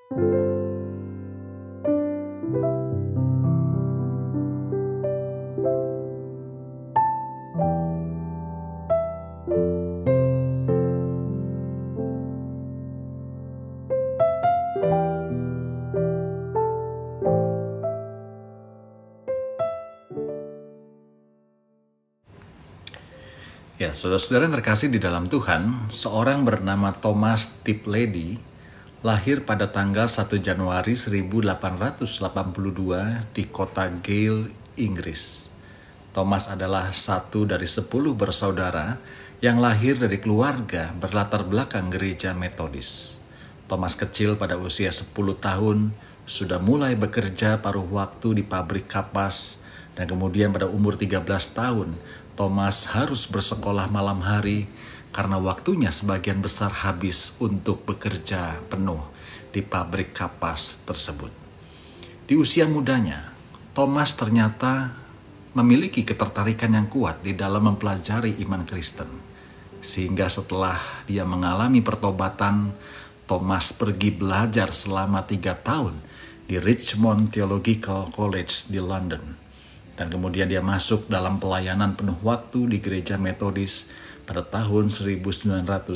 Ya, saudara-saudara yang terkasih di dalam Tuhan, seorang bernama Thomas Tiplady lahir pada tanggal 1 Januari 1882 di kota Gale, Inggris. Thomas adalah satu dari 10 bersaudara yang lahir dari keluarga berlatar belakang gereja Metodis. Thomas kecil pada usia 10 tahun sudah mulai bekerja paruh waktu di pabrik kapas, dan kemudian pada umur 13 tahun Thomas harus bersekolah malam hari karena waktunya sebagian besar habis untuk bekerja penuh di pabrik kapas tersebut. Di usia mudanya, Thomas ternyata memiliki ketertarikan yang kuat di dalam mempelajari iman Kristen. Sehingga setelah dia mengalami pertobatan, Thomas pergi belajar selama 3 tahun di Richmond Theological College di London. Dan kemudian dia masuk dalam pelayanan penuh waktu di gereja Metodis pada tahun 1908,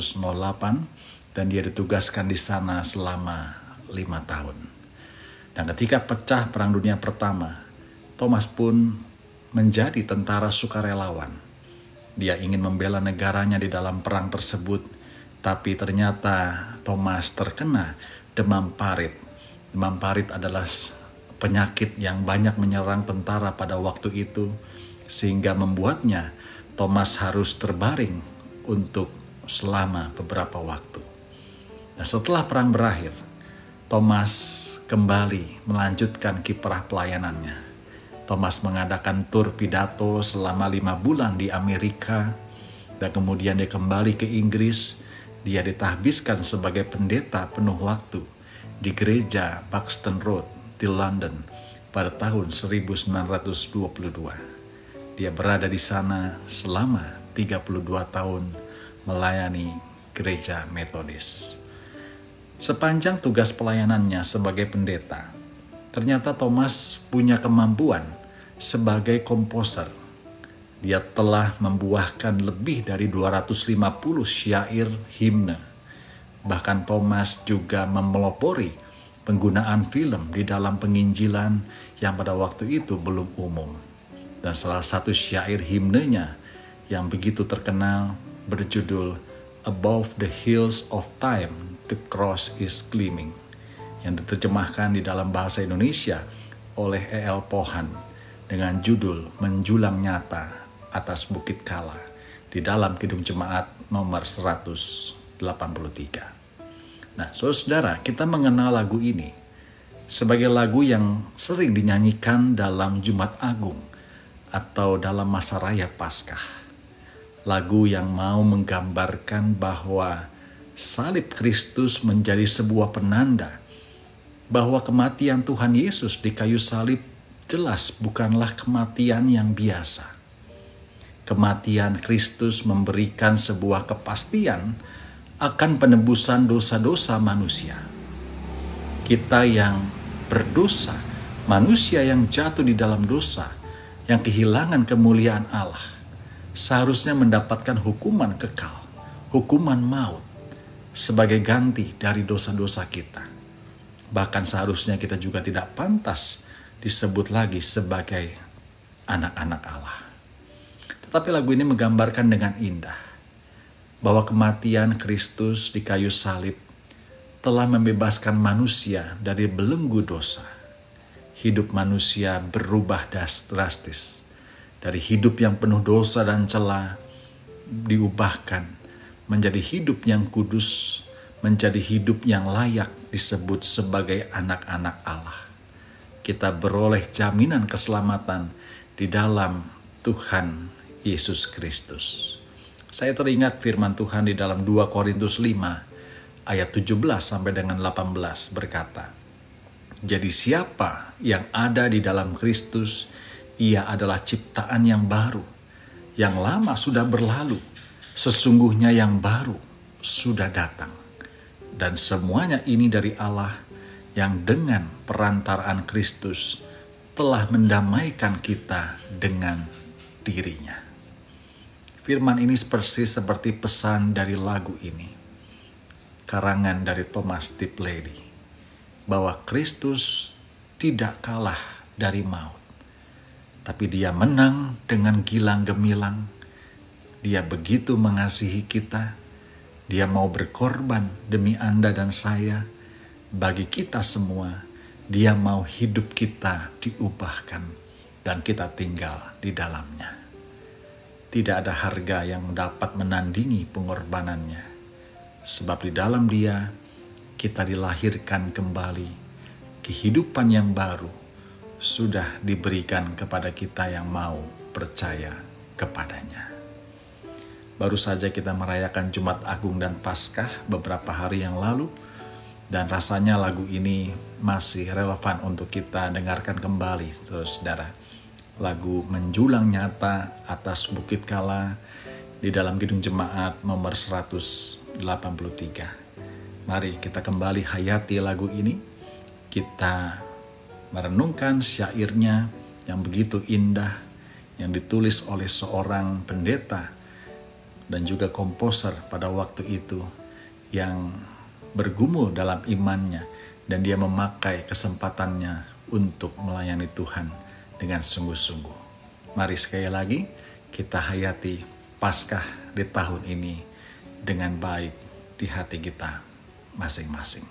dan dia ditugaskan di sana selama 5 tahun. Dan ketika pecah Perang Dunia Pertama, Thomas pun menjadi tentara sukarelawan. Dia ingin membela negaranya di dalam perang tersebut, tapi ternyata Thomas terkena demam parit. Demam parit adalah penyakit yang banyak menyerang tentara pada waktu itu, sehingga membuatnya Thomas harus terbaring untuk selama beberapa waktu. Nah, setelah perang berakhir, Thomas kembali melanjutkan kiprah pelayanannya. Thomas mengadakan tur pidato selama 5 bulan di Amerika, dan kemudian dia kembali ke Inggris. Dia ditahbiskan sebagai pendeta penuh waktu di gereja Buxton Road di London pada tahun 1922. Dia berada di sana selama 32 tahun melayani gereja Metodis. Sepanjang tugas pelayanannya sebagai pendeta, ternyata Thomas punya kemampuan sebagai komposer. Dia telah membuahkan lebih dari 250 syair himne. Bahkan Thomas juga memelopori penggunaan film di dalam penginjilan yang pada waktu itu belum umum. Dan salah satu syair himnenya yang begitu terkenal berjudul Above the Hills of Time, the Cross is Gleaming, yang diterjemahkan di dalam bahasa Indonesia oleh E.L. Pohan dengan judul Menjulang Nyata Atas Bukit Kala di dalam Kidung Jemaat nomor 183. Nah, saudara, kita mengenal lagu ini sebagai lagu yang sering dinyanyikan dalam Jumat Agung atau dalam masa raya Paskah. Lagu yang mau menggambarkan bahwa salib Kristus menjadi sebuah penanda bahwa kematian Tuhan Yesus di kayu salib jelas bukanlah kematian yang biasa. Kematian Kristus memberikan sebuah kepastian akan penebusan dosa-dosa manusia. Kita yang berdosa, manusia yang jatuh di dalam dosa, yang kehilangan kemuliaan Allah, seharusnya mendapatkan hukuman kekal, hukuman maut, sebagai ganti dari dosa-dosa kita. Bahkan seharusnya kita juga tidak pantas disebut lagi sebagai anak-anak Allah. Tetapi lagu ini menggambarkan dengan indah bahwa kematian Kristus di kayu salib telah membebaskan manusia dari belenggu dosa. Hidup manusia berubah drastis. Dari hidup yang penuh dosa dan celah diubahkan menjadi hidup yang kudus, menjadi hidup yang layak disebut sebagai anak-anak Allah. Kita beroleh jaminan keselamatan di dalam Tuhan Yesus Kristus. Saya teringat firman Tuhan di dalam 2 Korintus 5 ayat 17 sampai dengan 18 berkata, "Jadi siapa yang ada di dalam Kristus, ia adalah ciptaan yang baru. Yang lama sudah berlalu, sesungguhnya yang baru sudah datang. Dan semuanya ini dari Allah yang dengan perantaraan Kristus telah mendamaikan kita dengan dirinya. Firman ini persis seperti pesan dari lagu ini, karangan dari Thomas Tiplady, bahwa Kristus tidak kalah dari maut, tapi dia menang dengan gilang gemilang. Dia begitu mengasihi kita, dia mau berkorban demi Anda dan saya. Bagi kita semua, dia mau hidup kita diubahkan dan kita tinggal di dalamnya. Tidak ada harga yang dapat menandingi pengorbanannya, sebab di dalam dia kita dilahirkan kembali. Kehidupan yang baru sudah diberikan kepada kita yang mau percaya kepadanya. Baru saja kita merayakan Jumat Agung dan Paskah beberapa hari yang lalu, dan rasanya lagu ini masih relevan untuk kita dengarkan kembali, saudara. Lagu Menjulang Nyata Atas Bukit Kala di dalam Gedung Jemaat nomor 183. Mari kita kembali hayati lagu ini. Kita merenungkan syairnya yang begitu indah, yang ditulis oleh seorang pendeta dan juga komposer pada waktu itu, yang bergumul dalam imannya dan dia memakai kesempatannya untuk melayani Tuhan dengan sungguh-sungguh. Mari sekali lagi kita hayati Paskah di tahun ini dengan baik di hati kita masing-masing.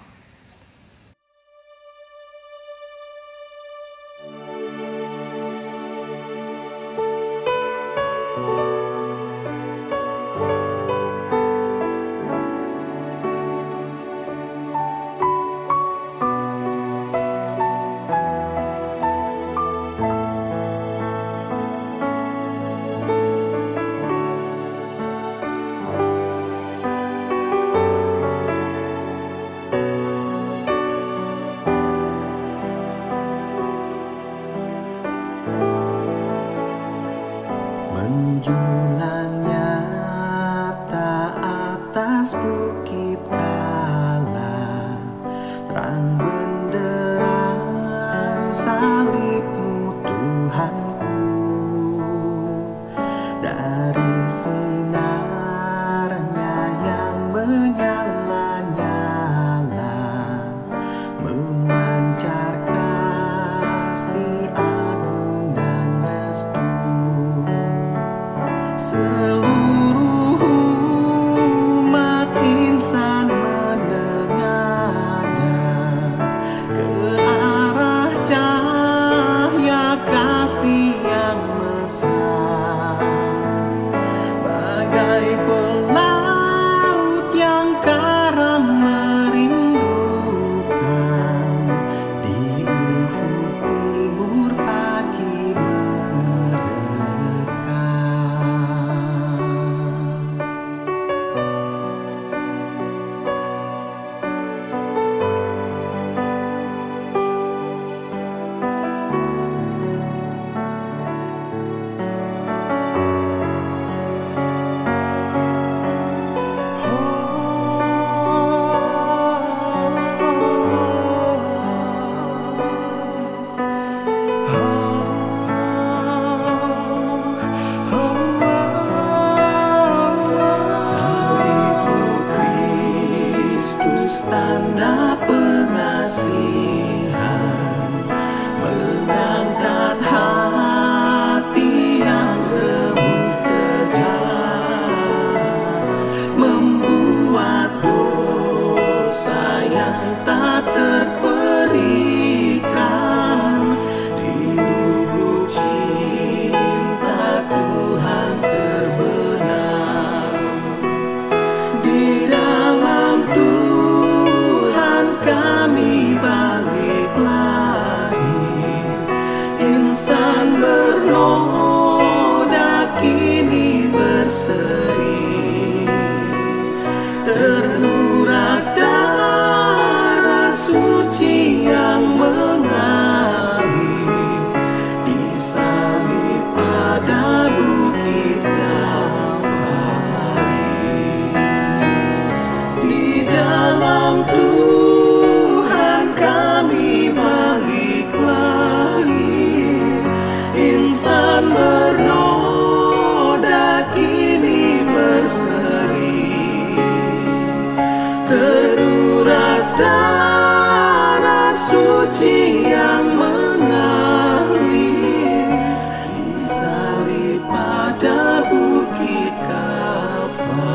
Menjulang nyata atas bukit Kala, terang benderang salibmu Tuhanku. Dari sinarnya yang menyala-nyala, memancar kasih agung dan restu. Seluruh umat insan menengada ke arah cahaya kasih yang mesra, bagai pelaut yang karam merindukan di ufuk timur pagi mereka. Tanda pengasihan mengangkat hati yang remuk kejam, membuat dosa yang tak terperikan di lubuk cinta Tuhan terbenam. Di dalam kami balik lagi, insan bernoda kini berseri, teruras darah darah suci yang mengalir, disalib pada bukit Kalvari,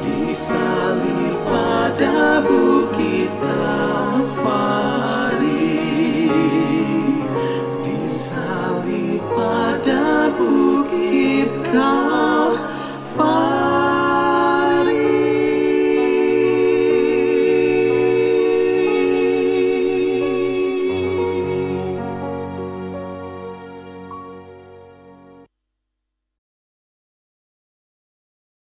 disalib pada bukit Kalvari.